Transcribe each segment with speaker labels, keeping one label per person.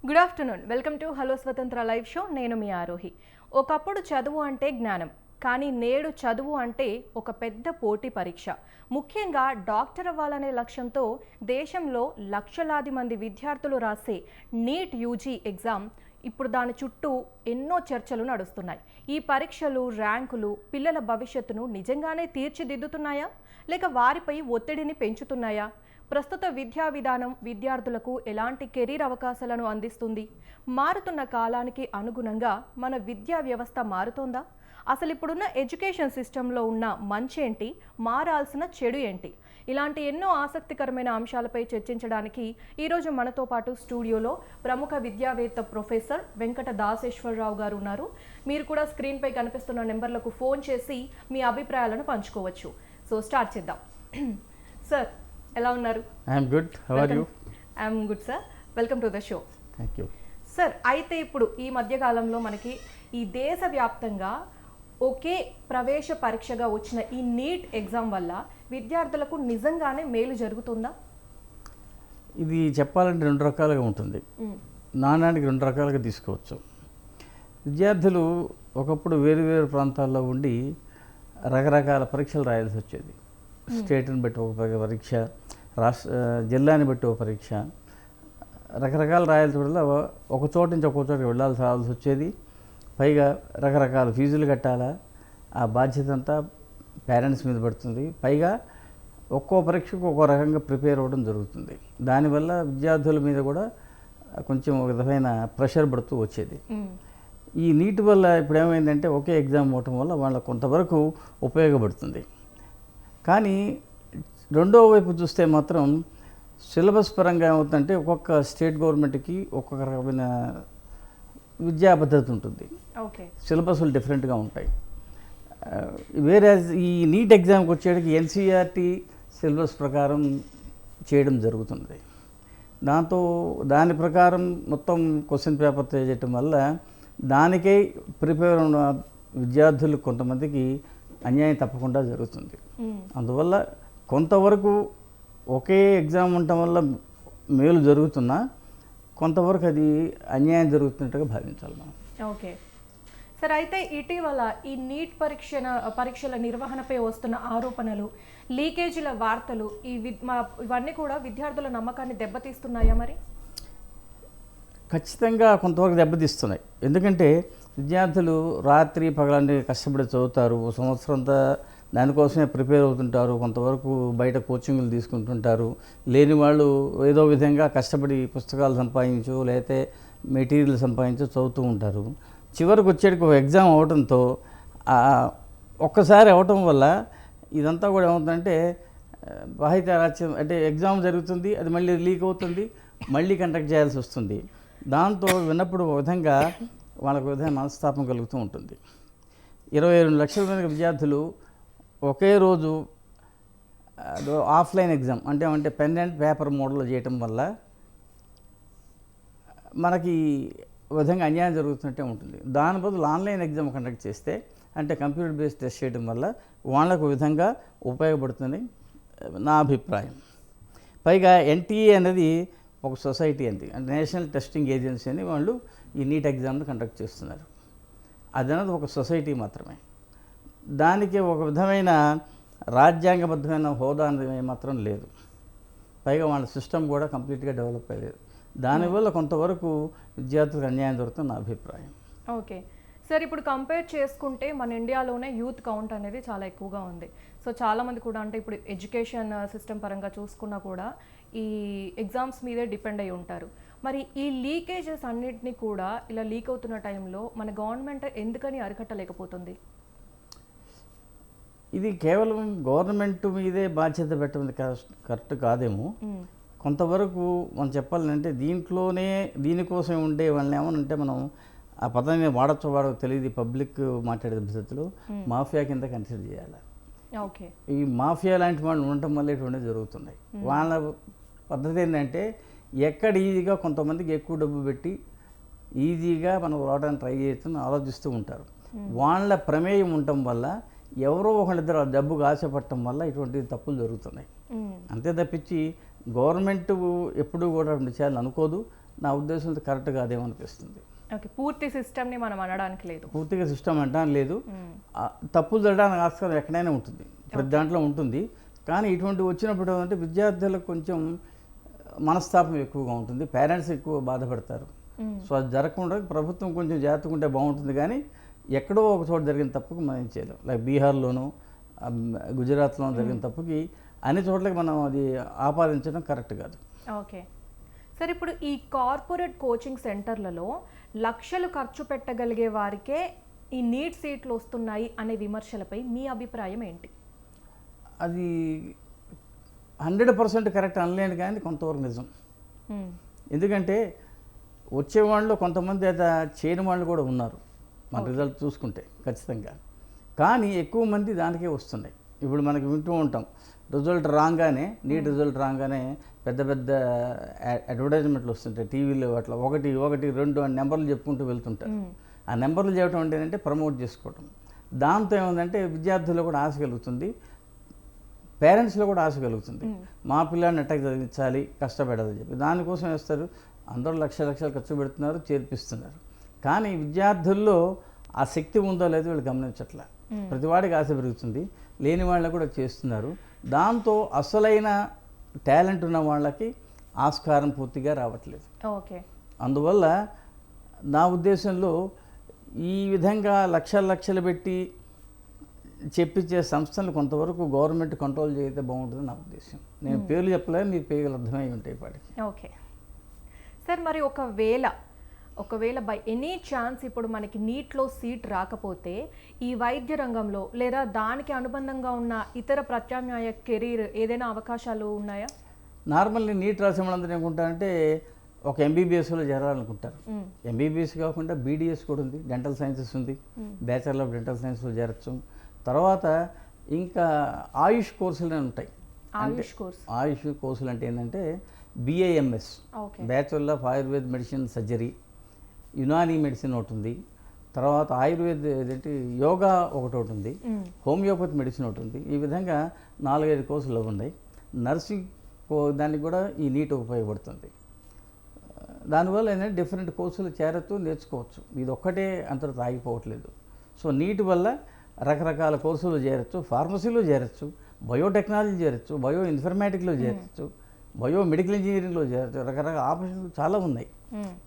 Speaker 1: Good afternoon. Welcome to hello స్వతంత్ర live show. నేను మీ ఆరోహి. ఒకప్పుడు చదువు అంటే జ్ఞానం, కానీ నేడు చదువు అంటే ఒక పెద్ద పోటీ పరీక్ష. ముఖ్యంగా డాక్టర్ అవ్వాలనే లక్ష్యంతో దేశంలో లక్షలాది మంది విద్యార్థులు రాసే నీట్ యూజీ ఎగ్జామ్ ఇప్పుడు దాని చుట్టూ ఎన్నో చర్చలు నడుస్తున్నాయి. ఈ పరీక్షలు, ర్యాంకులు పిల్లల భవిష్యత్తును నిజంగానే తీర్చిదిద్దుతున్నాయా, లేక వారిపై ఒత్తిడిని పెంచుతున్నాయా? ప్రస్తుత విద్యా విధానం విద్యార్థులకు ఎలాంటి కెరీర్ అవకాశాలను అందిస్తుంది? మారుతున్న కాలానికి అనుగుణంగా మన విద్యా వ్యవస్థ మారుతోందా? అసలు ఇప్పుడున్న ఎడ్యుకేషన్ సిస్టంలో ఉన్న మంచేంటి, మారాల్సిన చెడు ఏంటి? ఇలాంటి ఎన్నో ఆసక్తికరమైన అంశాలపై చర్చించడానికి ఈరోజు మనతో పాటు స్టూడియోలో ప్రముఖ విద్యావేత్త ప్రొఫెసర్ వెంకట దాసేశ్వరరావు గారు ఉన్నారు. మీరు కూడా స్క్రీన్పై కనిపిస్తున్న నెంబర్లకు ఫోన్ చేసి మీ అభిప్రాయాలను పంచుకోవచ్చు. సో స్టార్ట్ చేద్దాం. సార్, ఎలా ఉన్నారు?
Speaker 2: I'm good. How are you?
Speaker 1: I'm good sir. Welcome to the show.
Speaker 2: Thank you
Speaker 1: sir, అయితే ఇప్పుడు ఈ మధ్యకాలంలో మనకి ఈ దేశవ్యాప్తంగా ఒకే ప్రవేశ పరీక్షగా వచ్చిన ఈ నీట్ ఎగ్జామ్ వల్ల విద్యార్థులకు నిజంగానే మేలు జరుగుతుందా?
Speaker 2: ఇది చెప్పాలంటే రెండు రకాలుగా ఉంటుంది. నాణానికి రెండు రకాలుగా తీసుకోవచ్చు. విద్యార్థులు ఒకప్పుడు వేరు వేరు ప్రాంతాల్లో ఉండి రకరకాల పరీక్షలు రాయాల్సి వచ్చేది. స్టేట్ని బట్టి ఒక పరీక్ష, జిల్లాని బట్టి ఒక పరీక్ష, రకరకాల రాయాల్సి వల్ల ఒక చోట నుంచి ఒక్కో చోటకి రావాల్సి వచ్చేది. పైగా రకరకాల ఫీజులు కట్టాలా, ఆ బాధ్యత అంతా పేరెంట్స్ మీద పడుతుంది. పైగా ఒక్కో పరీక్షకు ఒక్కో రకంగా ప్రిపేర్ అవ్వడం జరుగుతుంది. దానివల్ల విద్యార్థుల మీద కూడా కొంచెం ఒక విధమైన ప్రెషర్ పడుతూ వచ్చేది. ఈ నీట్ వల్ల ఇప్పుడు ఏమైందంటే ఒకే ఎగ్జామ్ అవ్వటం వల్ల వాళ్ళకు కొంతవరకు ఉపయోగపడుతుంది. కానీ రెండో వైపు చూస్తే మాత్రం సిలబస్ పరంగా ఏమవుతుందంటే ఒక్కొక్క స్టేట్ గవర్నమెంట్కి ఒక్కొక్క రకమైన విద్యా పద్ధతి ఉంటుంది.
Speaker 1: ఓకే,
Speaker 2: సిలబస్లు డిఫరెంట్గా ఉంటాయి. వేరే ఈ నీట్ ఎగ్జామ్కి వచ్చేటికి ఎన్సీఆర్టీ సిలబస్ ప్రకారం చేయడం జరుగుతుంది. దాని ప్రకారం మొత్తం క్వశ్చన్ పేపర్ చేయటం వల్ల దానికే ప్రిపేర్ ఉన్న విద్యార్థులు కొంతమందికి అన్యాయం తప్పకుండా జరుగుతుంది. అందువల్ల కొంతవరకు ఒకే ఎగ్జామ్ ఉండటం వల్ల మేలు జరుగుతున్నా కొంతవరకు అది అన్యాయం జరుగుతున్నట్టుగా భావించాలి మనం.
Speaker 1: ఓకే సార్, అయితే ఇటీవల ఈ నీట్ పరీక్షల నిర్వహణపై వస్తున్న ఆరోపణలు, లీకేజీల వార్తలు ఇవన్నీ కూడా విద్యార్థుల నమ్మకాన్ని దెబ్బతీస్తున్నాయా? మరి
Speaker 2: ఖచ్చితంగా కొంతవరకు దెబ్బతీస్తున్నాయి. ఎందుకంటే విద్యార్థులు రాత్రి పగలన్నీ కష్టపడి చదువుతారు, సంవత్సరం అంతా దానికోసమే ప్రిపేర్ అవుతుంటారు, కొంతవరకు బయట కోచింగ్లు తీసుకుంటుంటారు. లేని వాళ్ళు ఏదో విధంగా కష్టపడి పుస్తకాలు సంపాదించు లేకపోతే మెటీరియల్ సంపాదించు చదువుతూ ఉంటారు. చివరికి వచ్చేటికి ఒక ఎగ్జామ్ అవడంతో ఒక్కసారి అవటం వల్ల ఇదంతా కూడా ఏమవుతుందంటే బాహిత్యారాజ్యం, అంటే ఎగ్జామ్ జరుగుతుంది, అది మళ్ళీ లీక్ అవుతుంది, మళ్ళీ కండక్ట్ చేయాల్సి వస్తుంది. దాంతో విన్నప్పుడు ఒక విధంగా వాళ్ళకు విధంగా మనస్తాపం కలుగుతూ ఉంటుంది. 22 లక్షల మంది విద్యార్థులు ఒకే రోజు ఆఫ్లైన్ ఎగ్జామ్ అంటే పెన్ అండ్ పేపర్ మోడల్లో చేయటం వల్ల మనకి విధంగా అన్యాయం జరుగుతున్నట్టే ఉంటుంది. దాని బదులు ఆన్లైన్ ఎగ్జామ్ కండక్ట్ చేస్తే, అంటే కంప్యూటర్ బేస్డ్ టెస్ట్ చేయడం వల్ల వాళ్ళకు విధంగా ఉపయోగపడుతుంది నా అభిప్రాయం. పైగా ఎన్టీఏ అనేది ఒక సొసైటీ అంటే నేషనల్ టెస్టింగ్ ఏజెన్సీ అని వాళ్ళు ఈ నీట్ ఎగ్జామ్ని కండక్ట్ చేస్తున్నారు. అది అనేది ఒక సొసైటీ మాత్రమే. దానికి ఒక విధమైన రాజ్యాంగబద్ధమైన హోదా అనేది మాత్రం లేదు. పైగా వాళ్ళ సిస్టమ్ కూడా కంప్లీట్గా డెవలప్ అయ్యలేదు. దానివల్ల కొంతవరకు విద్యార్థులకు అన్యాయం జరుగుతుంది నా అభిప్రాయం.
Speaker 1: ఓకే సార్, ఇప్పుడు కంపేర్ చేసుకుంటే మన ఇండియాలోనే యూత్ కౌంట్ అనేది చాలా ఎక్కువగా ఉంది. సో చాలామంది కూడా అంటే ఇప్పుడు ఎడ్యుకేషన్ సిస్టమ్ పరంగా చూసుకున్నా కూడా ఈ ఎగ్జామ్స్ మీదే డిపెండ్ అయి ఉంటారు. మరి ఈ లీకేజెస్ అన్నిటినీ కూడా ఇలా లీక్ అవుతున్న టైంలో మన గవర్నమెంట్ ఎందుకని అరికట్టలేకపోతుంది?
Speaker 2: ఇది కేవలం గవర్నమెంట్ మీదే బాధ్యత పెట్టడం కరెక్ట్ కాదేమో. కొంతవరకు మనం చెప్పాలంటే దీనికోసం ఉండే వాళ్ళని ఏమనంటే మనం ఆ పదాన్ని వాడచ్చో వాడో తెలియదు, పబ్లిక్ మాట్లాడే పద్ధతిలో మాఫియా కింద కన్సిడర్ చేయాలి.
Speaker 1: ఓకే,
Speaker 2: ఈ మాఫియా లాంటి వాళ్ళు ఉండటం వల్ల ఇటువంటివి జరుగుతున్నాయి. వాళ్ళ పద్ధతి ఏంటంటే ఎక్కడ ఈజీగా కొంతమందికి ఎక్కువ డబ్బు పెట్టి ఈజీగా మనం రావడానికి ట్రై చేస్తూ ఆలోచిస్తూ ఉంటారు. వాళ్ళ ప్రమేయం ఉండటం వల్ల ఎవరో ఒకళ్ళిద్దరు డబ్బుకు ఆశపడటం వల్ల ఇటువంటి తప్పులు జరుగుతున్నాయి. అంతే తప్పించి గవర్నమెంట్ ఎప్పుడూ కూడా విషయాలు అనుకోదు. నా ఉద్దేశంతో కరెక్ట్ కాదేమనిపిస్తుంది.
Speaker 1: ఓకే, పూర్తి సిస్టమ్ని మనం అనడానికి లేదు.
Speaker 2: పూర్తిగా సిస్టమ్ అంటాను లేదు, తప్పులు జరగడానికి ఆస్కారం ఎక్కడైనా ఉంటుంది, ప్రతి దాంట్లో ఉంటుంది. కానీ ఇటువంటి వచ్చినప్పుడు అంటే విద్యార్థులకు కొంచెం మనస్తాపం ఎక్కువగా ఉంటుంది, పేరెంట్స్ ఎక్కువ బాధపడతారు. సో అది జరగకుండా ప్రభుత్వం కొంచెం జాగ్రత్తగా ఉంటే బాగుంటుంది. కానీ ఎక్కడో ఒక చోట జరిగిన తప్పుకు మనం ఏం చేయలేం. లైక్ బీహార్లోనూ గుజరాత్లోనూ జరిగిన తప్పుకి అన్ని చోట్లకి మనం అది ఆపాదించడం కరెక్ట్ కాదు.
Speaker 1: ఓకే సార్, ఇప్పుడు ఈ కార్పొరేట్ కోచింగ్ సెంటర్లలో లక్షలు ఖర్చు పెట్టగలిగే వారికే ఈ నీట్ సీట్లు వస్తున్నాయి అనే విమర్శలపై మీ అభిప్రాయం ఏంటి?
Speaker 2: అది 100% కరెక్ట్ అనలేను, కానీ కొంతవరకు నిజం. ఎందుకంటే వచ్చేవాళ్ళు కొంతమంది అయితే చేయని వాళ్ళు కూడా ఉన్నారు మన రిజల్ట్ చూసుకుంటే ఖచ్చితంగా. కానీ ఎక్కువ మంది దానికే వస్తున్నాయి. ఇప్పుడు మనకి వింటూ ఉంటాం, రిజల్ట్ రాగానే నీట్ రిజల్ట్ రాగానే పెద్ద పెద్ద అడ్వర్టైజ్మెంట్లు వస్తుంటాయి టీవీలో, అట్లా 1, 1, 2 అని నెంబర్లు చెప్పుకుంటూ వెళ్తుంటారు. ఆ నెంబర్లు చేయడం అంటే ఏంటంటే ప్రమోట్ చేసుకోవటం. దాంతో ఏముందంటే విద్యార్థుల్లో కూడా ఆశ కలుగుతుంది, పేరెంట్స్లో కూడా ఆశ కలుగుతుంది. మా పిల్లాడిని ఎట్టకి చదివించాలి, కష్టపడాలని చెప్పి దానికోసం వేస్తారు. అందరూ లక్షలు ఖర్చు పెడుతున్నారు, చేర్పిస్తున్నారు. కానీ విద్యార్థుల్లో ఆ శక్తి ఉందో లేదో వీళ్ళు గమనించట్లే. ప్రతివాడికి ఆశ పెరుగుతుంది, లేని వాళ్ళకు కూడా చేస్తున్నారు. దాంతో అసలైన టాలెంట్ ఉన్న వాళ్ళకి ఆస్కారం పూర్తిగా రావట్లేదు.
Speaker 1: ఓకే,
Speaker 2: అందువల్ల నా ఉద్దేశంలో ఈ విధంగా లక్షలు పెట్టి చెప్పించే సంస్థలు కొంతవరకు గవర్నమెంట్ కంట్రోల్ చేస్తే బాగుంటుంది నా ఉద్దేశం. నేను పేర్లు చెప్పలేదు, మీకు పేర్లు అర్థమై ఉంటాయి పాటికి.
Speaker 1: ఓకే సార్, మరి ఒకవేళ బై ఎనీ ఛాన్స్ ఇప్పుడు మనకి నీట్లో సీట్ రాకపోతే ఈ వైద్య రంగంలో లేదా దానికి అనుబంధంగా ఉన్న ఇతర ప్రత్యామ్నాయ కెరీర్ ఏదైనా అవకాశాలు ఉన్నాయా?
Speaker 2: నార్మల్లీ నీట్ రాసే వాళ్ళందరూ ఏమనుకుంటారంటే ఒక ఎంబీబీఎస్లో చేరాలనుకుంటారు. ఎంబీబీఎస్ కాకుండా బీడీఎస్ కూడా ఉంది, డెంటల్ సైన్సెస్ ఉంది, బ్యాచిలర్ ఆఫ్ డెంటల్ సైన్స్లో చేరచ్చు. తర్వాత ఇంకా ఆయుష్ కోర్సులు ఉంటాయి. ఆయుష్ కోర్సులు అంటే ఏంటంటే BAMS, bachelor of Ayurveda medicine surgery, Unani medicine ఒకటి ఉంది, తర్వాత ఆయుర్వేద ఏంటి యోగా ఒకటి ఉంది, హోమియోపతి మెడిసిన్ ఒకటి ఉంది. ఈ విధంగా 4-5 కోర్సులు ఉన్నాయి. నర్సింగ్ దానికి కూడా ఈ నీట్ ఉపయోగపడుతుంది. దానివల్ల ఏంటంటే డిఫరెంట్ కోర్సులు చేరచ్చు, నేర్చుకోవచ్చు. ఇది ఒక్కటే అంతటితో ఆగిపోవట్లేదు. సో నీట్ వల్ల రకరకాల కోర్సులు చేరచ్చు, ఫార్మసీలో చేరచ్చు, బయోటెక్నాలజీ చేరచ్చు, బయో ఇన్ఫర్మేటిక్లో చేరచ్చు, బయో మెడికల్ ఇంజనీరింగ్లో చేరచ్చు. రకరకాల ఆపర్చునిటీలు చాలా ఉన్నాయి.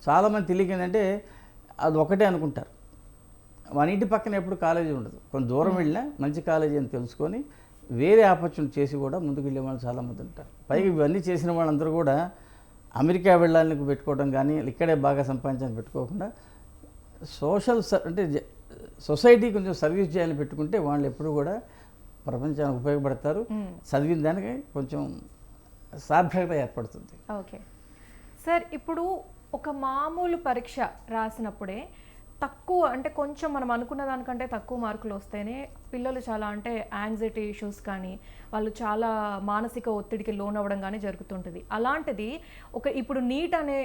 Speaker 2: చాలామంది తెలియక ఏంటంటే అది ఒకటే అనుకుంటారు. మన ఇంటి పక్కన ఎప్పుడు కాలేజీ ఉండదు, కొంచెం దూరం వెళ్ళినా మంచి కాలేజీ అని తెలుసుకొని వేరే ఆపర్చునిటీ చేసి కూడా ముందుకు వెళ్ళే వాళ్ళు చాలామంది ఉంటారు. పైగా ఇవన్నీ చేసిన వాళ్ళందరూ కూడా అమెరికా వెళ్ళాలని పెట్టుకోవడం కానీ ఇక్కడే బాగా సంపాదించాలని పెట్టుకోకుండా అంటే సొసైటీ కొంచెం సర్వీస్ చేయాలని పెట్టుకుంటే వాళ్ళు ఎప్పుడు కూడా ప్రపంచానికి ఉపయోగపడతారు. చదివిన దానికి కొంచెం సార్థకత ఏర్పడుతుంది.
Speaker 1: ఓకే సార్, ఇప్పుడు ఒక మామూలు పరీక్ష రాసినప్పుడే తక్కువ అంటే కొంచెం మనం అనుకున్న దానికంటే తక్కువ మార్కులు వస్తేనే పిల్లలు చాలా అంటే యాంగ్జైటీ ఇష్యూస్ కానీ వాళ్ళు చాలా మానసిక ఒత్తిడికి లోనవ్వడం కానీ జరుగుతుంటుంది. అలాంటిది ఇప్పుడు నీట్ అనే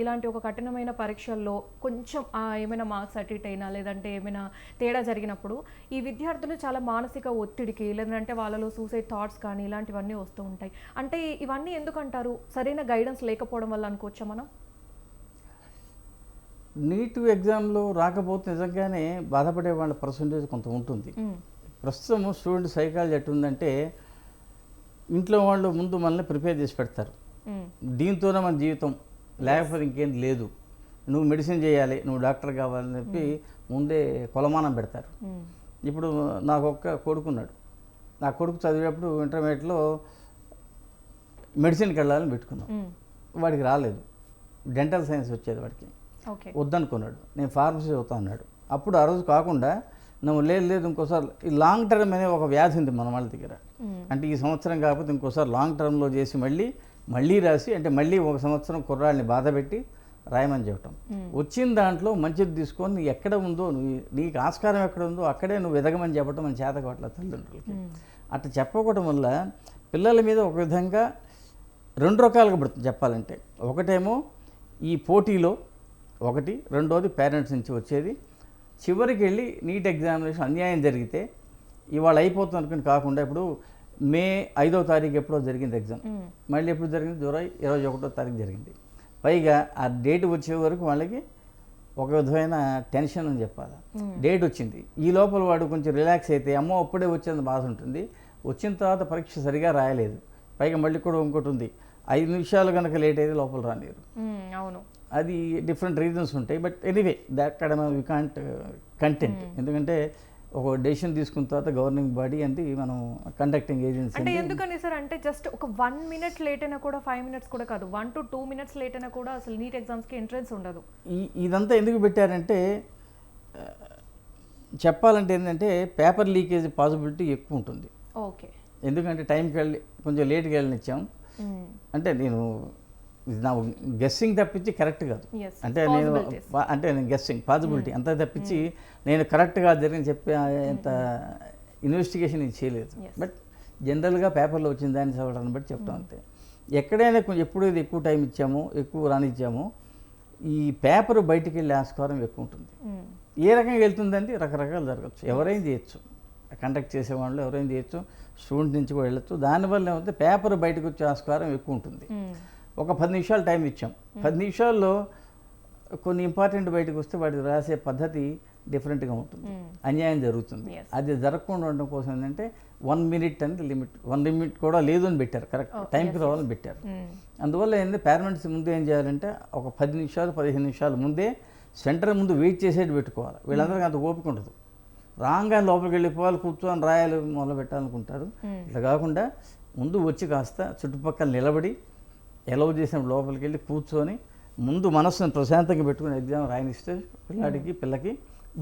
Speaker 1: ఇలాంటి ఒక కఠినమైన పరీక్షల్లో కొంచెం ఏమైనా మార్క్స్ అటు ఇటు అయినా లేదంటే ఏమైనా తేడా జరిగినప్పుడు ఈ విద్యార్థులు చాలా మానసిక ఒత్తిడికి లేదంటే వాళ్ళలో సూసైడ్ థాట్స్ కానీ ఇలాంటివన్నీ వస్తూ ఉంటాయి. అంటే ఇవన్నీ ఎందుకంటారు? సరైన గైడెన్స్ లేకపోవడం వల్ల అనుకోవచ్చా మనం?
Speaker 2: నీట్ ఎగ్జామ్లో రాకపోతే నిజంగానే బాధపడే వాళ్ళ పర్సంటేజ్ కొంత ఉంటుంది. ప్రస్తుతం స్టూడెంట్ సైకాలజీ ఎట్టుందంటే ఇంట్లో వాళ్ళు ముందు మనల్ని ప్రిపేర్ చేసి పెడతారు, దీంతోనే మన జీవితం, లేకపోతే ఇంకేం లేదు, నువ్వు మెడిసిన్ చేయాలి, నువ్వు డాక్టర్ కావాలని చెప్పి ముందే కొలమానం పెడతారు. ఇప్పుడు నాకు ఒక్క కొడుకున్నాడు, నా కొడుకు చదివేటప్పుడు ఇంటర్మీడియట్లో మెడిసిన్కి వెళ్ళాలని పెట్టుకున్నాం, వాడికి రాలేదు, డెంటల్ సైన్స్ వచ్చేది వాడికి, వద్దనుకున్నాడు. నేను ఫార్మసీ చదువుతా అన్నాడు. అప్పుడు ఆ రోజు కాకుండా నువ్వు లేదు ఇంకోసారి ఈ లాంగ్ టర్మ్ అనే ఒక వ్యాధి ఉంది మన వాళ్ళ దగ్గర. అంటే ఈ సంవత్సరం కాకపోతే ఇంకోసారి లాంగ్ టర్మ్లో చేసి మళ్ళీ రాసి అంటే మళ్ళీ 1 సంవత్సరం కుర్రాళ్ళని బాధ పెట్టి రాయమని చెప్పటం. వచ్చిన దాంట్లో మంచిది తీసుకొని నీకు ఎక్కడ ఉందో నీకు ఆస్కారం ఎక్కడ ఉందో అక్కడే నువ్వు ఎదగమని చెప్పడం మన చేత కావట్ల తల్లిదండ్రులకి. అట్లా చెప్పకపోవడం వల్ల పిల్లల మీద ఒక విధంగా 2 రకాలుగా పడుతుంది చెప్పాలంటే. ఒకటేమో ఈ పోటీలో ఒకటి, రెండోది పేరెంట్స్ నుంచి వచ్చేది. చివరికి వెళ్ళి నీట్ ఎగ్జామినేషన్ అన్యాయం జరిగితే ఇవాళ అయిపోతుంది అనుకుని కాకుండా ఇప్పుడు మే 5వ తారీఖు ఎప్పుడో జరిగింది ఎగ్జామ్, మళ్ళీ ఎప్పుడు జరిగింది? జూలై 21వ తారీఖు జరిగింది. పైగా ఆ డేట్ వచ్చే వరకు వాళ్ళకి ఒక విధమైన టెన్షన్ అని చెప్పాలి. డేట్ వచ్చింది, ఈ లోపల వాడు కొంచెం రిలాక్స్ అయితే అమ్మో అప్పుడే వచ్చేంత బాధ ఉంటుంది. వచ్చిన తర్వాత పరీక్ష సరిగా రాయలేదు, పైగా మళ్ళీ కూడా ఇంకోటి ఉంది, 5 నిమిషాలు కనుక లేట్ అయితే లోపల రానిరు.
Speaker 1: అవును,
Speaker 2: అది డిఫరెంట్ రీజన్స్ ఉంటాయి. బట్ ఎనీవే అక్కడ వి కాంట్ కంటెంట్, ఎందుకంటే ఒక డెసిషన్ తీసుకున్న తర్వాత గవర్నింగ్ బాడీ అంటే మనం కండక్టింగ్ ఏజెన్సీ.
Speaker 1: అంటే ఎందుకని సార్, అంటే జస్ట్ ఒక 1 మినిట్ లేట్ అయినా కూడా 5 మినిట్స్ కూడా కాదు, 1 to 2 మినిట్స్ లేట్ అయినా కూడా అసలు నీట్ ఎగ్జామ్స్కి ఎంట్రన్స్ ఉండదు.
Speaker 2: ఇదంతా ఎందుకు పెట్టారంటే చెప్పాలంటే ఏంటంటే పేపర్ లీకేజ్ పాసిబిలిటీ ఎక్కువ ఉంటుంది.
Speaker 1: ఓకే,
Speaker 2: ఎందుకంటే టైంకి వెళ్ళి కొంచెం లేట్గా వెళ్ళనిచ్చాం అంటే నేను నా గెస్సింగ్ తప్పించి కరెక్ట్ కాదు. అంటే నేను గెస్సింగ్ పాసిబిలిటీ అంతా తప్పించి నేను కరెక్ట్గా జరిగింది చెప్పే అంత ఇన్వెస్టిగేషన్ నేను చేయలేదు. బట్ జనరల్గా పేపర్లో వచ్చిన దాన్ని చదవడాన్ని బట్టి చెప్తాం అంతే. ఎక్కడైనా కొంచెం ఎప్పుడైతే ఎక్కువ టైం ఇచ్చామో ఎక్కువ రానిచ్చామో ఈ పేపర్ బయటికి వెళ్ళే ఆస్కారం ఎక్కువ ఉంటుంది. ఏ రకంగా వెళ్తుందంటే రకరకాలు జరగచ్చు, ఎవరైనా చేయొచ్చు, కండక్ట్ చేసేవాళ్ళు ఎవరైనా చేయొచ్చు, స్టూడెంట్ నుంచి కూడా వెళ్ళొచ్చు. దానివల్ల ఏమైతే పేపర్ బయటకు వచ్చే ఆస్కారం ఎక్కువ ఉంటుంది. ఒక 10 నిమిషాలు టైం ఇచ్చాం, 10 నిమిషాల్లో కొన్ని ఇంపార్టెంట్ బయటకు వస్తే వాడికి రాసే పద్ధతి డిఫరెంట్గా ఉంటుంది, అన్యాయం జరుగుతుంది. అది జరగకుండా ఉండడం కోసం ఏంటంటే 1 మినిట్ అనేది లిమిట్, 1 మినిట్ కూడా లేదు అని పెట్టారు, కరెక్ట్ టైంకి రావాలని పెట్టారు. అందువల్ల ఏంటంటే పేరెంట్స్ ముందు ఏం చేయాలంటే ఒక 10 నిమిషాలు 15 నిమిషాలు ముందే సెంటర్ ముందు వెయిట్ చేసేది పెట్టుకోవాలి. వీళ్ళందరికీ అంత ఓపిక ఉండదు, రాంగా లోపలికి వెళ్ళిపోవాలి, కూర్చొని రాయాలి మొదలు పెట్టాలనుకుంటారు. ఇట్లా కాకుండా ముందు వచ్చి కాస్త చుట్టుపక్కల నిలబడి ఎలవ్ చేసిన లోపలికి వెళ్ళి కూర్చొని ముందు మనసును ప్రశాంతంగా పెట్టుకుని ఎగ్జామ్ రాయనిస్తే పిల్లకి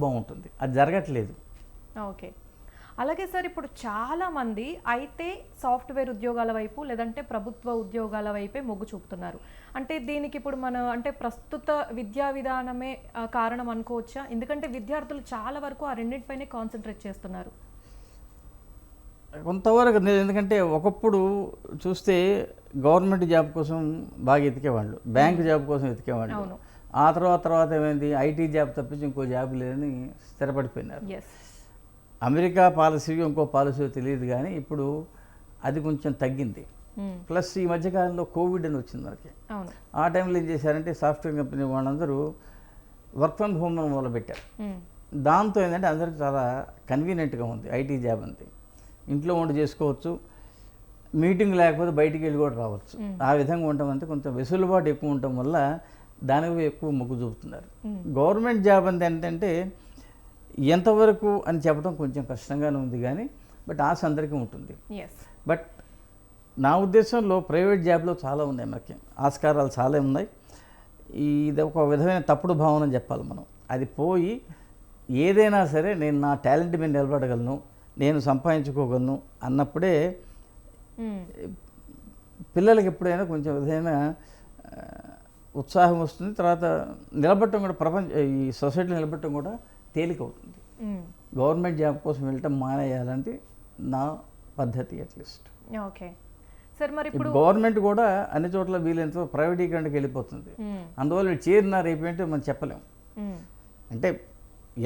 Speaker 2: బాగుంటుంది. అది జరగట్లేదు.
Speaker 1: ఓకే, అలాగే సార్ ఇప్పుడు చాలామంది అయితే సాఫ్ట్వేర్ ఉద్యోగాల వైపు లేదంటే ప్రభుత్వ ఉద్యోగాల వైపే మొగ్గు చూపుతున్నారు. అంటే దీనికి ఇప్పుడు మన అంటే ప్రస్తుత విద్యా విధానమే కారణం అనుకోవచ్చా? ఎందుకంటే విద్యార్థులు చాలా వరకు ఆ రెండింటిపైనే కాన్సన్ట్రేట్ చేస్తున్నారు.
Speaker 2: కొంతవరకు ఎందుకంటే ఒకప్పుడు చూస్తే గవర్నమెంట్ జాబ్ కోసం బాగా ఎతికేవాళ్ళు, బ్యాంక్ జాబ్ కోసం ఎతికేవాళ్ళు. ఆ తర్వాత ఏమైంది, ఐటీ జాబ్ తప్పించి ఇంకో జాబ్ లేదని స్థిరపడిపోయినారు. అమెరికా పాలసీ ఇంకో పాలసీ తెలియదు కానీ ఇప్పుడు అది కొంచెం తగ్గింది. ప్లస్ ఈ మధ్యకాలంలో కోవిడ్ అని వచ్చింది మనకి. ఆ టైంలో ఏం చేశారంటే సాఫ్ట్వేర్ కంపెనీ వాళ్ళందరూ వర్క్ ఫ్రమ్ హోమ్ అని మొదలుపెట్టారు. దాంతో ఏంటంటే అందరికీ చాలా కన్వీనియంట్గా ఉంది. ఐటీ జాబ్ అంతే, ఇంట్లో వంట చేసుకోవచ్చు, మీటింగ్ లేకపోతే బయటికి వెళ్ళి కూడా రావచ్చు. ఆ విధంగా ఉండటం అంటే కొంచెం వెసులుబాటు ఎక్కువ ఉండటం వల్ల దానికి ఎక్కువ మొగ్గు చూపుతున్నారు. గవర్నమెంట్ జాబ్ అంతే ఏంటంటే ఎంతవరకు అని చెప్పడం కొంచెం కష్టంగానే ఉంది కానీ బట్ ఆశ అందరికీ ఉంటుంది. బట్ నా ఉద్దేశంలో ప్రైవేట్ జాబ్లో చాలా ఉన్నాయి, మనకి ఆస్కారాలు చాలా ఉన్నాయి. ఇది ఒక విధమైన తప్పుడు భావన చెప్పాలి మనం. అది పోయి ఏదైనా సరే నేను నా టాలెంట్ మీద నిలబడగలను, నేను సంపాదించుకోగలను అన్నప్పుడే పిల్లలకి ఎప్పుడైనా కొంచెం విధమైన ఉత్సాహం వస్తుంది. తర్వాత నిలబడటం కూడా ఈ సొసైటీలో నిలబడటం కూడా తేలికవుతుంది. గవర్నమెంట్ జాబ్ కోసం వెళ్ళటం మానేయాలంటే నా పద్ధతి అట్లీస్ట్.
Speaker 1: ఓకే సార్, మరి ఇప్పుడు
Speaker 2: గవర్నమెంట్ కూడా అన్ని చోట్ల వీలైనంత ప్రైవేటీకరణకి వెళ్ళిపోతుంది. అందువల్ల చేరిన రేపేంటో మనం చెప్పలేము. అంటే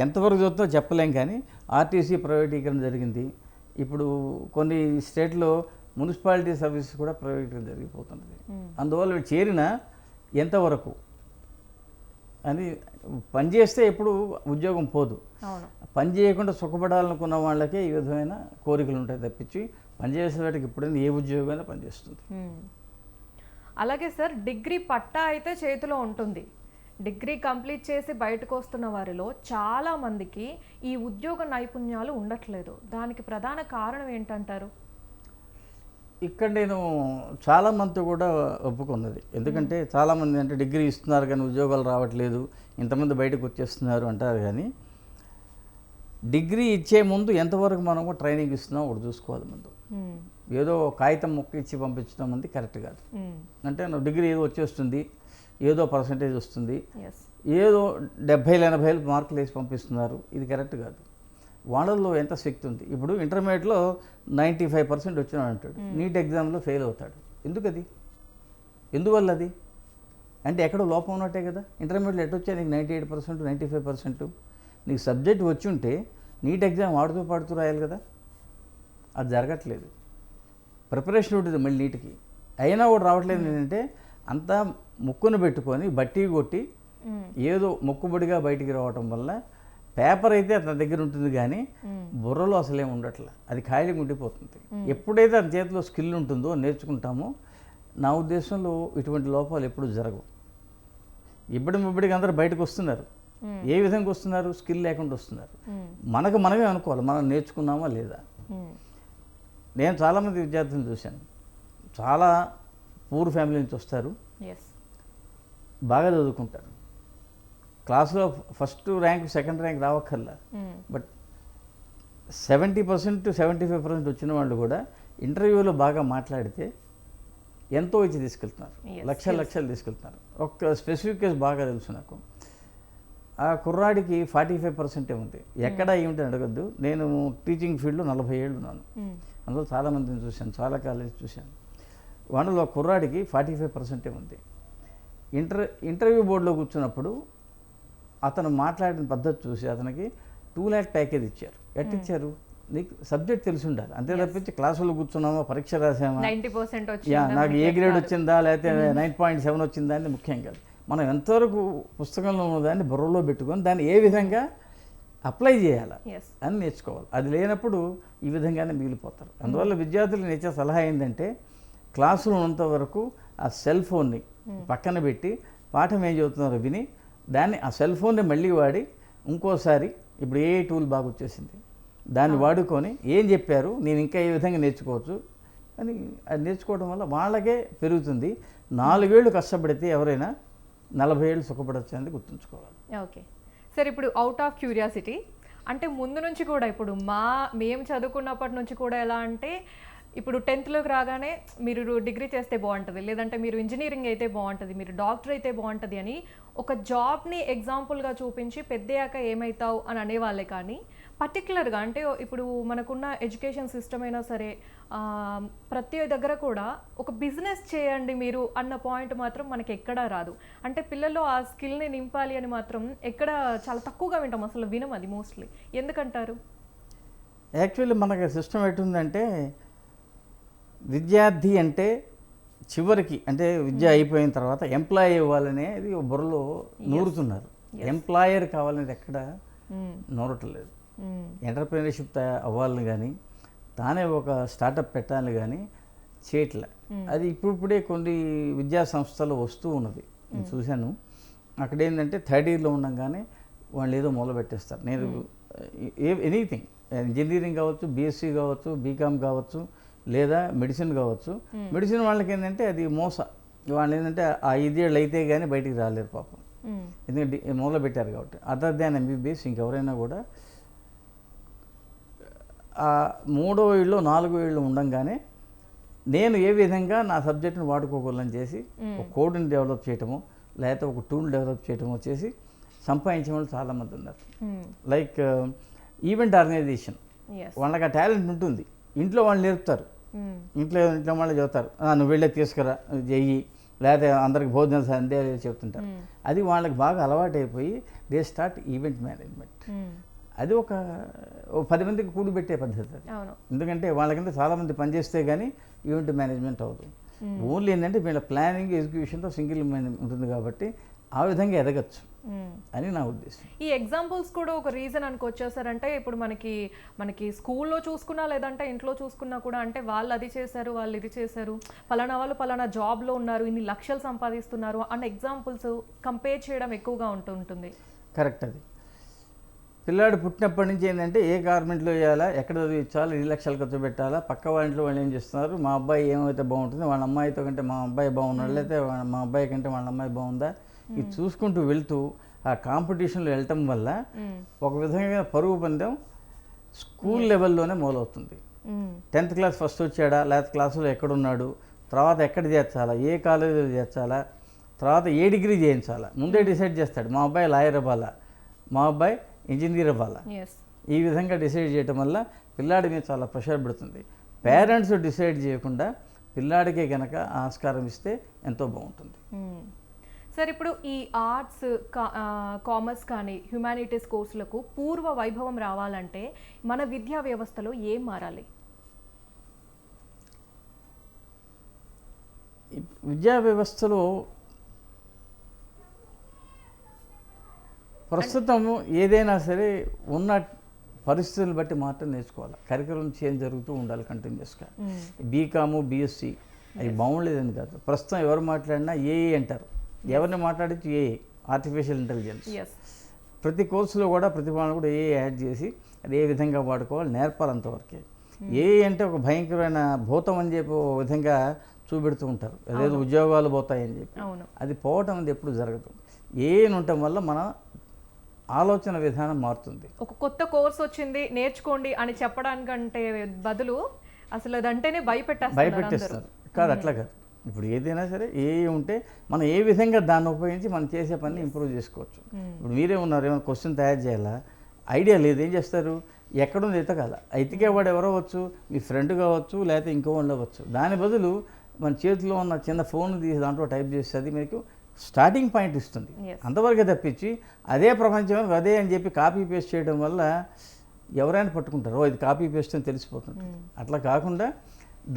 Speaker 2: ఎంతవరకు చూస్తుందో చెప్పలేం కానీ ఆర్టీసీ ప్రైవేటీకరణ జరిగింది. ఇప్పుడు కొన్ని స్టేట్లో మున్సిపాలిటీ సర్వీసెస్ కూడా ప్రైవేటీకరణ జరిగిపోతుంది. అందువల్ల చేరిన ఎంతవరకు అని పనిచేస్తే ఎప్పుడు ఉద్యోగం పోదు. పని చేయకుండా సుఖపడాలనుకున్న వాళ్ళకే ఈ విధమైన కోరికలు ఉంటాయి తప్పించి పనిచేసే వాటికి ఎప్పుడైనా ఏ ఉద్యోగమైనా పనిచేస్తుంది.
Speaker 1: అలాగే సార్, డిగ్రీ పట్టా అయితే చేతిలో ఉంటుంది, డిగ్రీ కంప్లీట్ చేసి బయటకు వస్తున్న వారిలో చాలామందికి ఈ ఉద్యోగ నైపుణ్యాలు ఉండట్లేదు. దానికి ప్రధాన కారణం ఏంటంటారు?
Speaker 2: ఇక్కడ నేను చాలామందితో కూడా ఒప్పుకున్నది. ఎందుకంటే చాలామంది అంటే డిగ్రీ ఇస్తున్నారు కానీ ఉద్యోగాలు రావట్లేదు, ఇంతమంది బయటకు వచ్చేస్తున్నారు అంటారు. కానీ డిగ్రీ ఇచ్చే ముందు ఎంతవరకు మనం ట్రైనింగ్ ఇస్తున్నాం ఒకటి చూసుకోవాలి. ముందు ఏదో కాగితం మొక్క ఇచ్చి పంపించడం అనేది కరెక్ట్ కాదు. అంటే నువ్వు డిగ్రీ ఏదో వచ్చేస్తుంది, ఏదో పర్సంటేజ్ వస్తుంది, ఏదో 70-80 మార్కులు వేసి పంపిస్తున్నారు, ఇది కరెక్ట్ కాదు. వాళ్ళల్లో ఎంత శక్తి ఉంది. ఇప్పుడు ఇంటర్మీడియట్లో 95% వచ్చినాడు అంటాడు, నీట్ ఎగ్జామ్లో ఫెయిల్ అవుతాడు. ఎందుకది? ఎందువల్ల అది? అంటే ఎక్కడో లోపం ఉన్నట్టే కదా. ఇంటర్మీడియట్లో ఎటు వచ్చా నీకు 98%, 95%? నీకు సబ్జెక్ట్ వచ్చి ఉంటే నీట్ ఎగ్జామ్ ఆడుతూ పాడుతూ రాయాలి కదా. అది జరగట్లేదు. ప్రిపరేషన్ ఉంటుంది మళ్ళీ నీట్కి, అయినా కూడా రావట్లేదు. ఏంటంటే అంతా ముక్కును పెట్టుకొని బట్టి కొట్టి ఏదో మొక్కుబడిగా బయటికి రావటం వల్ల పేపర్ అయితే అతని దగ్గర ఉంటుంది కానీ బుర్రలో అసలేం ఉండట్లే, అది ఖాళీగా ఉండిపోతుంది. ఎప్పుడైతే అతని చేతిలో స్కిల్ ఉంటుందో నేర్చుకుంటామో నా ఉద్దేశంలో ఇటువంటి లోపాలు ఎప్పుడు జరగవు. ఇప్పటికి అందరూ బయటకు వస్తున్నారు. ఏ విధంగా వస్తున్నారు? స్కిల్ లేకుండా వస్తున్నారు. మనకు మనమే అనుకోవాలి మనం నేర్చుకున్నామా లేదా. నేను చాలామంది విద్యార్థులను చూశాను, చాలా పూర్ ఫ్యామిలీ నుంచి వస్తారు, బాగా చదువుకుంటారు, క్లాస్లో ఫస్ట్ ర్యాంక్ సెకండ్ ర్యాంక్ రావక్కర్లా, బట్ 70% to 75% వచ్చిన వాళ్ళు కూడా ఇంటర్వ్యూలో బాగా మాట్లాడితే ఎంతో ఇచ్చి తీసుకెళ్తున్నారు, లక్షలు తీసుకెళ్తున్నారు. ఒక స్పెసిఫిక్ కేసు బాగా తెలుసు నాకు. ఆ కుర్రాడికి 45% ఉంది. ఎక్కడ ఏమిటి అడగద్దు, నేను టీచింగ్ ఫీల్డ్లో 40 ఏళ్ళు ఉన్నాను, అందులో చాలామందిని చూశాను, చాలా కాలేజ్ చూశాను. వాళ్ళలో కుర్రాడికి 45% ఉంది. ఇంటర్వ్యూ బోర్డులో కూర్చున్నప్పుడు అతను మాట్లాడిన పద్ధతి చూసి అతనికి 2 lakh ప్యాకేజ్ ఇచ్చారు. ఇచ్చారు? నీకు సబ్జెక్ట్ తెలిసి ఉండాలి, అంతే తప్పించి క్లాసులో కూర్చున్నామా, పరీక్ష రాసామా, నాకు ఏ గ్రేడ్ వచ్చిందా లేకపోతే 9.7 వచ్చిందా అని ముఖ్యం కాదు. మనం ఎంతవరకు పుస్తకంలో ఉన్నదాన్ని బుర్రలో పెట్టుకొని దాన్ని ఏ విధంగా అప్లై చేయాలా అని నేర్చుకోవాలి. అది లేనప్పుడు ఈ విధంగానే మిగిలిపోతారు. అందువల్ల విద్యార్థులకు ఇచ్చే సలహా ఏంటంటే క్లాసులో ఉన్నంత వరకు ఆ సెల్ ఫోన్ని పక్కన పెట్టి పాఠం ఏం చదువుతున్నారో విని దాన్ని ఆ సెల్ ఫోన్ని మళ్ళీ వాడి ఇంకోసారి ఇప్పుడు ఏ టూల్ బాగా వచ్చేసింది దాన్ని వాడుకొని ఏం చెప్పారు నేను ఇంకా ఏ విధంగా నేర్చుకోవచ్చు అని అది నేర్చుకోవడం వల్ల వాళ్ళకే పెరుగుతుంది. 4 ఏళ్ళు కష్టపడితే ఎవరైనా 40 ఏళ్ళు సుఖపడచ్చు అనేది గుర్తుంచుకోవాలి.
Speaker 1: ఓకే సార్, ఇప్పుడు అవుట్ ఆఫ్ క్యూరియాసిటీ అంటే ముందు నుంచి కూడా ఇప్పుడు మేము చదువుకున్నప్పటి నుంచి కూడా ఎలా అంటే ఇప్పుడు 10th రాగానే మీరు డిగ్రీ చేస్తే బాగుంటుంది, లేదంటే మీరు ఇంజనీరింగ్ అయితే బాగుంటుంది, మీరు డాక్టర్ అయితే బాగుంటుంది అని ఒక జాబ్ని ఎగ్జాంపుల్గా చూపించి పెద్దయ్యాక ఏమవుతావు అని అనేవాళ్ళే. కానీ పర్టికులర్గా అంటే ఇప్పుడు మనకున్న ఎడ్యుకేషన్ సిస్టమ్ అయినా సరే ప్రతి దగ్గర కూడా ఒక బిజినెస్ చేయండి మీరు అన్న పాయింట్ మాత్రం మనకి ఎక్కడా రాదు. అంటే పిల్లల్లో ఆ స్కిల్ని నింపాలి అని మాత్రం ఎక్కడ చాలా తక్కువగా వింటాం, అసలు వినం అది మోస్ట్లీ. ఎందుకంటారు?
Speaker 2: యాక్చువల్లీ మనకి సిస్టమ్ ఎటుందంటే విద్యార్థి అంటే చివరికి అంటే విద్య అయిపోయిన తర్వాత ఎంప్లాయీ అవ్వాలనేది బుర్రలో నూరుతున్నారు. ఎంప్లాయర్ కావాలనేది ఎక్కడ నూరట్లేదు. ఎంటర్ప్రీనర్షిప్ అవ్వాలని కానీ తానే ఒక స్టార్టప్ పెట్టాలని కానీ చేయట్లే. అది ఇప్పుడిప్పుడే కొన్ని విద్యా సంస్థలు వస్తూ ఉన్నది, నేను చూశాను. అక్కడ ఏంటంటే 3rd yearలో ఉండగానే వాళ్ళు ఏదో మొదలు పెట్టేస్తారు. నేను ఎనీథింగ్ ఇంజనీరింగ్ కావచ్చు, బీఎస్సీ కావచ్చు, బీకామ్ కావచ్చు, లేదా మెడిసిన్ కావచ్చు. మెడిసిన్ వాళ్ళకి ఏంటంటే అది మోస, వాళ్ళు ఏంటంటే ఆ 5 ఏళ్ళు అయితే కానీ బయటికి రాలేరు పాపం, ఎందుకంటే మొదలు పెట్టారు కాబట్టి. అదర్ దాన్ ఎంబీబీఎస్ ఇంకెవరైనా కూడా ఆ 3వ ఏళ్ళు 4వ ఏళ్ళు ఉండంగానే నేను ఏ విధంగా నా సబ్జెక్ట్ని వాడుకోగలను చేసి ఒక కోడ్ని డెవలప్ చేయటము లేకపోతే ఒక టూల్ డెవలప్ చేయటము చేసి సంపాదించే వాళ్ళు చాలామంది ఉన్నారు. లైక్ ఈవెంట్ ఆర్గనైజేషన్, వాళ్ళకి ఆ టాలెంట్ ఉంటుంది, ఇంట్లో వాళ్ళు నేర్పుతారు, ఇంట్లో వాళ్ళు చెబుతారు నువ్వు వెళ్ళే తీసుకురా చెయ్యి, లేకపోతే అందరికి భోజనాలు సందే చెప్తుంటారు. అది వాళ్ళకి బాగా అలవాటు అయిపోయి దే స్టార్ట్ ఈవెంట్ మేనేజ్మెంట్. అది ఒక 10 మందికి కూడిపెట్టే పద్ధతి అది. ఎందుకంటే వాళ్ళకంటే చాలామంది పనిచేస్తే కానీ ఈవెంట్ మేనేజ్మెంట్ అవ్వదు. ఓన్లీ ఏంటంటే వీళ్ళ ప్లానింగ్ ఎగ్జిక్యూషన్తో సింగిల్ ఉంటుంది కాబట్టి ఆ విధంగా ఎదగచ్చు అని నా ఉద్దేశం.
Speaker 1: ఈ ఎగ్జాంపుల్స్ కూడా ఒక రీజన్ అనుకొచ్చేసారంటే ఇప్పుడు మనకి స్కూల్లో చూసుకున్నా లేదంటే ఇంట్లో చూసుకున్నా కూడా అంటే వాళ్ళు అది చేశారు, వాళ్ళు ఇది చేశారు, పలానా వాళ్ళు పలానా జాబ్లో ఉన్నారు, ఇన్ని లక్షలు సంపాదిస్తున్నారు అన్న ఎగ్జాంపుల్స్ కంపేర్ చేయడం ఎక్కువగా ఉంటుంది.
Speaker 2: కరెక్ట్. అది పిల్లాడు పుట్టినప్పటి నుంచి ఏంటంటే ఏ గవర్నమెంట్లో వేయాలా, ఎక్కడ చదివించాలి, 2 లక్షలు ఖర్చు పెట్టాలా, పక్క వాళ్ళ వాళ్ళు ఏం చేస్తున్నారు, మా అబ్బాయి ఏమైతే బాగుంటుంది, వాళ్ళ అమ్మాయితో కంటే మా అబ్బాయి బాగున్నాడు, లేకపోతే మా అబ్బాయి కంటే వాళ్ళ అమ్మాయి బాగుందా, ఇది చూసుకుంటూ వెళ్తూ ఆ కాంపిటీషన్లో వెళ్ళటం వల్ల ఒక విధంగా పరుగు పందెం స్కూల్ లెవెల్లోనే మొదలవుతుంది. 10th క్లాస్ ఫస్ట్ వచ్చాడా, లేకపోతే క్లాసులో ఎక్కడున్నాడు, తర్వాత ఎక్కడ చేర్చాలా, ఏ కాలేజీలో చేర్చాలా, తర్వాత ఏ డిగ్రీ చేయించాలా, ముందే డిసైడ్ చేస్తాడు. మా అబ్బాయి లాయర్ అవ్వాలా, మా అబ్బాయి ఇంజనీర్ అవ్వాలా, ఈ విధంగా డిసైడ్ చేయటం వల్ల పిల్లాడి మీద చాలా ప్రెషర్ పడుతుంది. పేరెంట్స్ డిసైడ్ చేయకుండా పిల్లాడికే కనుక ఆస్కారం ఇస్తే ఎంతో బాగుంటుంది.
Speaker 1: సార్, ఇప్పుడు ఈ ఆర్ట్స్, కామర్స్ కానీ హ్యుమానిటీస్ కోర్సులకు పూర్వ వైభవం రావాలంటే మన విద్యా వ్యవస్థలో ఏం మారాలి?
Speaker 2: విద్యా వ్యవస్థలో ప్రస్తుతం ఏదైనా సరే ఉన్న పరిస్థితులను బట్టి మాత్రం నేర్చుకోవాలి. కరికులం చేంజ్ జరుగుతూ ఉండాలి కంటిన్యూస్గా. బీకాము బీఎస్సీ అవి బాగుండలేదని కాదు. ప్రస్తుతం ఎవరు మాట్లాడినా ఏఏ అంటారు. ఎవరిని మాట్లాడించి ఏఏ, ఆర్టిఫిషియల్ ఇంటెలిజెన్స్. ప్రతి కోర్సులో కూడా ప్రతి వాళ్ళు కూడా ఏఏ యాడ్ చేసి అది ఏ విధంగా వాడుకోవాలి నేర్పాలి. అంతవరకే. ఏఏ అంటే ఒక భయంకరమైన భూతం అని చెప్పి ఒక విధంగా చూపెడుతూ ఉంటారు. అదేదో ఉద్యోగాలు పోతాయని చెప్పి. అది పోవటం అనేది ఎప్పుడు జరగదు. ఏఏ ఉండటం వల్ల మన ఆలోచన విధానం మారుతుంది.
Speaker 1: ఒక కొత్త కోర్స్ వచ్చింది నేర్చుకోండి అని చెప్పడానికంటే బదులు అసలు అదంటేనే
Speaker 2: భయపెట్టేస్తారు. కాదు, అట్లా కాదు. ఇప్పుడు ఏదైనా సరే ఏ ఉంటే మనం ఏ విధంగా దాన్ని ఉపయోగించి మనం చేసే పని ఇంప్రూవ్ చేసుకోవచ్చు. ఇప్పుడు మీరే ఉన్నారు, ఏమైనా క్వశ్చన్ తయారు చేయాలా, ఐడియా లేదు, ఏం చేస్తారు? ఎక్కడుంది ఎతకాల. ఎతికేవాడు ఎవరో అవ్వచ్చు, మీ ఫ్రెండ్ కావచ్చు, లేకపోతే ఇంకో వాళ్ళు అవ్వచ్చు. దాని బదులు మన చేతిలో ఉన్న చిన్న ఫోన్ తీసి దాంట్లో టైప్ చేస్తే అది మీకు స్టార్టింగ్ పాయింట్ ఇస్తుంది. అంతవరకే తప్పించి అదే ప్రపంచం అదే అని చెప్పి కాపీ పేస్ట్ చేయడం వల్ల ఎవరైనా పట్టుకుంటారు, ఇది కాపీ పేస్ట్ అని తెలిసిపోతుంది. అట్లా కాకుండా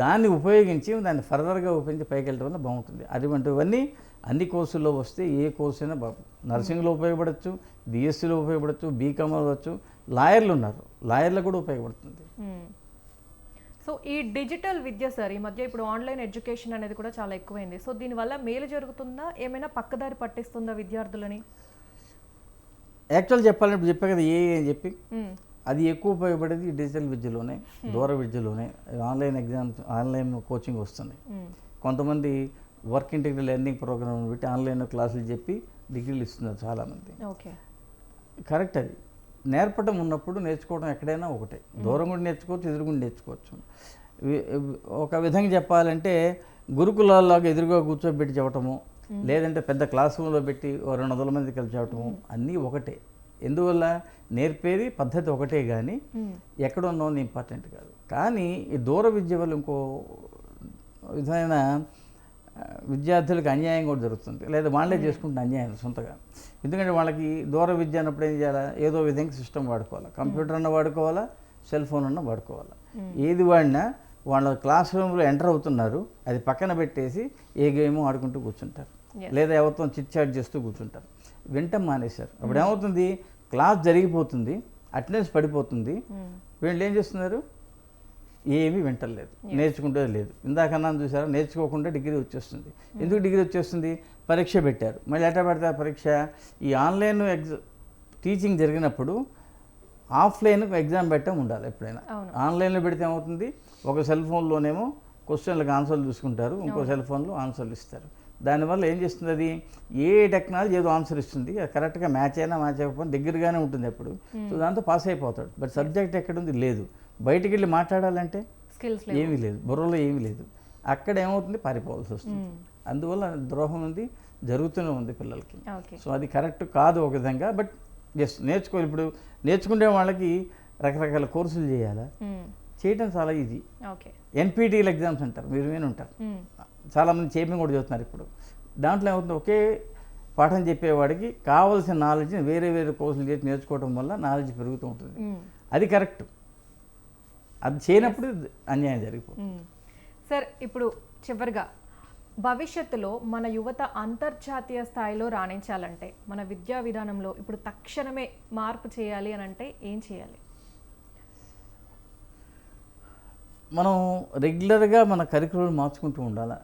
Speaker 2: దాన్ని ఉపయోగించి దాన్ని ఫర్దర్గా ఉపయోగించి పైకి వెళ్ళడం వల్ల బాగుంటుంది. అటువంటివన్నీ అన్ని కోర్సుల్లో వస్తే ఏ కోర్సు అయినా బాగుంటుంది. నర్సింగ్లో ఉపయోగపడవచ్చు, బీఎస్సీలో ఉపయోగపడవచ్చు, బీకామ్లో అవ్వచ్చు, లాయర్లు ఉన్నారు, లాయర్లకు కూడా ఉపయోగపడుతుంది.
Speaker 1: సో ఈ డిజిటల్ విద్య సార్ ఈ మధ్య ఇప్పుడు ఆన్లైన్ ఎడ్యుకేషన్ అనేది కూడా చాలా ఎక్కువైంది. సో దీనివల్ల మేలు జరుగుతుందా, ఏమైనా పక్కదారి పట్టిస్తుందా విద్యార్థులని?
Speaker 2: యాక్చువల్ చెప్పాలంటే ఇప్పుడు చెప్పా కదా ఏ అని చెప్పి, అది ఎక్కువ ఉపయోగపడేది డిజిటల్ విద్యలోనే, దూర విద్యలోనే. ఆన్లైన్ ఎగ్జామ్స్, ఆన్లైన్ కోచింగ్ వస్తుంది. కొంతమంది వర్క్ ఇంటిగ్రల్ లెర్నింగ్ ప్రోగ్రామ్ పెట్టి ఆన్లైన్లో క్లాసులు చెప్పి డిగ్రీలు ఇస్తున్నారు చాలామంది.
Speaker 1: Okay, correct.
Speaker 2: అది నేర్పడం ఉన్నప్పుడు నేర్చుకోవడం ఎక్కడైనా ఒకటే. దూరం కూడా నేర్చుకోవచ్చు, ఎదురు కూడా నేర్చుకోవచ్చు. ఒక విధంగా చెప్పాలంటే గురుకులాల్లాగా ఎదురుగా కూర్చోబెట్టి చెప్పటము, లేదంటే పెద్ద క్లాస్ రూమ్లో పెట్టి 200 మంది కలిసి చెప్పటము, అన్నీ ఒకటే. ఎందువల్ల నేర్పేది పద్ధతి ఒకటే, కానీ ఎక్కడ ఉన్నది ఇంపార్టెంట్ కాదు. కానీ ఈ దూర విద్య వల్ల ఇంకో విధమైన విద్యార్థులకు అన్యాయం కూడా జరుగుతుంది, లేదా వాళ్ళే చేసుకుంటున్న అన్యాయం సొంతగా. ఎందుకంటే వాళ్ళకి దూర విద్య అన్నప్పుడు ఏం చేయాలా, ఏదో విధంగా సిస్టమ్ వాడుకోవాలా, కంప్యూటర్ అన్న వాడుకోవాలా, సెల్ ఫోన్ అన్న వాడుకోవాలా. ఏది వాడినా వాళ్ళ క్లాస్ రూమ్లో ఎంటర్ అవుతున్నారు, అది పక్కన పెట్టేసి ఏ గేమో ఆడుకుంటూ కూర్చుంటారు, లేదా ఎవరితో చిట్ చాట్ చేస్తూ కూర్చుంటారు. వింటం మానేశారు. అప్పుడు ఏమవుతుంది, క్లాస్ జరిగిపోతుంది, అటెండెన్స్ పడిపోతుంది, వీళ్ళు ఏం చేస్తున్నారు, ఏమీ వింటలేదు, నేర్చుకుంటే లేదు. ఇందాకన్నా చూసారా, నేర్చుకోకుండా డిగ్రీ వచ్చేస్తుంది. ఎందుకు డిగ్రీ వచ్చేస్తుంది? పరీక్ష పెట్టారు. మళ్ళీ ఎట్లా పెడతారు పరీక్ష? ఈ ఆన్లైన్ టీచింగ్ జరిగినప్పుడు ఆఫ్లైన్ ఎగ్జామ్ పెట్టడం ఉండాలి ఎప్పుడైనా. ఆన్లైన్లో పెడితే ఏమవుతుంది, ఒక సెల్ ఫోన్లోనేమో క్వశ్చన్లకు ఆన్సర్లు చూసుకుంటారు, ఇంకో సెల్ ఫోన్లో ఆన్సర్లు ఇస్తారు. దానివల్ల ఏం చేస్తుంది, అది ఏ టెక్నాలజీ ఏదో ఆన్సర్ ఇస్తుంది, కరెక్ట్గా మ్యాచ్ అయినా మ్యాచ్ అయిపోయినా దగ్గరగానే ఉంటుంది ఎప్పుడు. సో దాంతో పాస్ అయిపోతాడు. బట్ సబ్జెక్ట్ ఎక్కడుంది, లేదు. బయటికి వెళ్ళి మాట్లాడాలంటే ఏమీ లేదు, బుర్రలో ఏమీ లేదు. అక్కడ ఏమవుతుంది, పారిపోవాల్సి వస్తుంది. అందువల్ల ద్రోహం ఉంది, జరుగుతూనే ఉంది పిల్లలకి. సో అది కరెక్ట్ కాదు ఒక విధంగా. బట్ ఎస్, నేర్చుకోవాలి. ఇప్పుడు నేర్చుకునే వాళ్ళకి రకరకాల కోర్సులు చేయాలా, చేయడం చాలా ఈజీ. ఎన్పిటిఎల్ ఎగ్జామ్స్ అంటారు, మీరు విని ఉంటారు. చాలామంది చేయమని కూడా చదువుతున్నారు ఇప్పుడు. దాంట్లో ఏమవుతుంది, ఒకే పాఠం చెప్పేవాడికి కావాల్సిన నాలెడ్జ్ని వేరే వేరే కోర్సులు చేసి నేర్చుకోవడం వల్ల నాలెడ్జ్ పెరుగుతూ ఉంటుంది. అది కరెక్ట్. అది చేయనప్పుడు అన్యాయం జరిగిపోతుంది.
Speaker 1: సార్ ఇప్పుడు చివరిగా భవిష్యత్తులో మన యువత అంతర్జాతీయ స్థాయిలో రాణించాలంటే మన విద్యా విధానంలో ఇప్పుడు తక్షణమే మార్పు చేయాలి అని అంటే ఏం చేయాలి?
Speaker 2: మనం రెగ్యులర్గా మన కరికులం మార్చుకుంటూ ఉండాలి.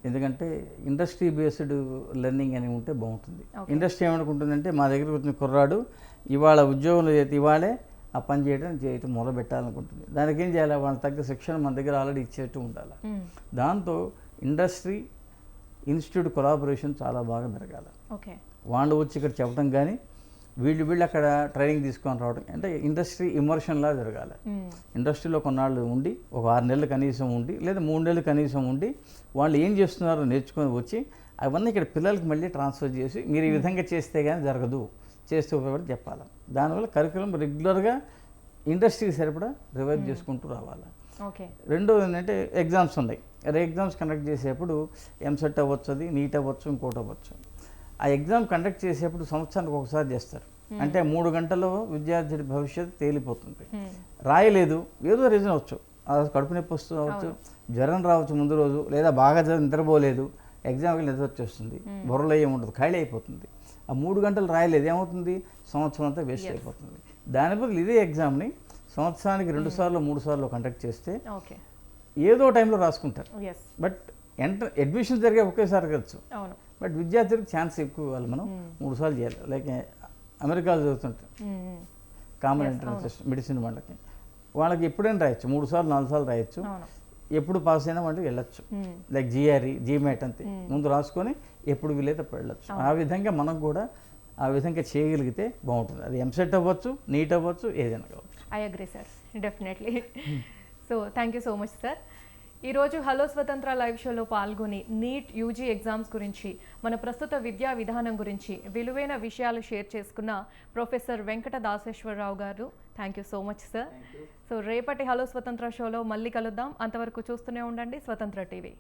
Speaker 2: ఎందుకంటే ఇండస్ట్రీ బేస్డ్ లెర్నింగ్ అని ఉంటే బాగుంటుంది. ఇండస్ట్రీ ఏమనుకుంటుందంటే, మా దగ్గరకు వచ్చిన కుర్రాడు ఇవాళ ఉద్యోగంలో చేతి ఇవాళే ఆ పని చేయటం మొదలు పెట్టాలనుకుంటుంది. దానికి ఏం చేయాలి, వాళ్ళకి తగ్గ శిక్షణ మన దగ్గర ఆల్రెడీ ఇచ్చేట్టు ఉండాలి. దాంతో ఇండస్ట్రీ ఇన్స్టిట్యూట్ కొలాబరేషన్ చాలా బాగా జరగాలి. వాళ్ళు వచ్చి ఇక్కడ చెప్పడం కానీ వీళ్ళు అక్కడ ట్రైనింగ్ తీసుకొని రావడం, అంటే ఇండస్ట్రీ ఇమర్షన్లా జరగాలి. ఇండస్ట్రీలో కొన్నాళ్ళు ఉండి, ఒక 6 నెలలు కనీసం ఉండి, లేదా 3 నెలలు కనీసం ఉండి, వాళ్ళు ఏం చేస్తున్నారో నేర్చుకొని వచ్చి అవన్నీ ఇక్కడ పిల్లలకి మళ్ళీ ట్రాన్స్ఫర్ చేసి, మీరు ఈ విధంగా చేస్తే కానీ జరగదు, చేస్తే ఉపయోగపడి చెప్పాలి. దానివల్ల కరికులం రెగ్యులర్గా ఇండస్ట్రీకి సరిపడా రివైవ్ చేసుకుంటూ రావాలి. రెండోది ఏంటంటే, ఎగ్జామ్స్ ఉన్నాయి. ఎగ్జామ్స్ కండక్ట్ చేసేప్పుడు ఎంసెట్ అవ్వచ్చు, అది నీట్ అవ్వచ్చు, ఇంకోటి అవ్వచ్చు. ఆ ఎగ్జామ్ కండక్ట్ చేసేప్పుడు సంవత్సరానికి ఒకసారి చేస్తారు. అంటే 3 గంటల్లో విద్యార్థి భవిష్యత్తు తేలిపోతుంది. రాయలేదు, ఏదో రీజన్ అవచ్చు, కడుపు నొప్పి వస్తూ అవచ్చు, జ్వరం రావచ్చు ముందు రోజు, లేదా బాగా నిద్రపోలేదు, ఎగ్జామ్కి నిద్ర వచ్చేస్తుంది, బుర్రలో ఏముండదు, ఖాళీ అయిపోతుంది. ఆ 3 గంటలు రాయలేదు ఏమవుతుంది, సంవత్సరం అంతా వేస్ట్ అయిపోతుంది. దాని బదులు ఇదే ఎగ్జామ్ని సంవత్సరానికి 2 సార్లు 3 సార్లు కండక్ట్ చేస్తే
Speaker 1: ఓకే
Speaker 2: ఏదో టైంలో రాసుకుంటారు.
Speaker 1: ఎస్
Speaker 2: బట్ అడ్మిషన్ జరిగే ఒకేసారి ఖర్చు.
Speaker 1: అవును
Speaker 2: బట్ విద్యార్థులకు ఛాన్స్ ఎక్కువ ఇవ్వాలి. మనం 3 సార్లు చేయాలి. లైక్ అమెరికాలో చదువుతుంటాం కామన్ ఎంట్రన్స్ మెడిసిన్ వాళ్ళకి ఎప్పుడైనా రాయొచ్చు, 3 సార్లు 4 సార్లు రాయొచ్చు.
Speaker 1: అవును
Speaker 2: ఎప్పుడు పాస్ అయినా వాళ్ళకి వెళ్ళొచ్చు. లైక్ జిఆర్ఈ జీమేట్ అంతే ముందు రాసుకొని ఎప్పుడు వీలైతే అప్పుడు వెళ్ళొచ్చు. ఆ విధంగా మనం కూడా ఆ విధంగా చేయగలిగితే బాగుంటుంది. అది ఎంసెట్ అవ్వచ్చు, నీట్ అవ్వచ్చు, ఏదైనా కావచ్చు.
Speaker 1: I agree sir, definitely. So thank you so much sir. ఈరోజు హలో స్వతంత్ర లైవ్ షోలో పాల్గొని నీట్ యూజీ ఎగ్జామ్స్ గురించి, మన ప్రస్తుత విద్యా విధానం గురించి విలువైన విషయాలు షేర్ చేసుకున్న ప్రొఫెసర్ వెంకట దాసేశ్వరరావు గారు, thank you so much sir. So రేపటి హలో స్వతంత్ర షోలో మళ్ళీ కలుద్దాం. అంతవరకు చూస్తూనే ఉండండి స్వతంత్ర టీవీ.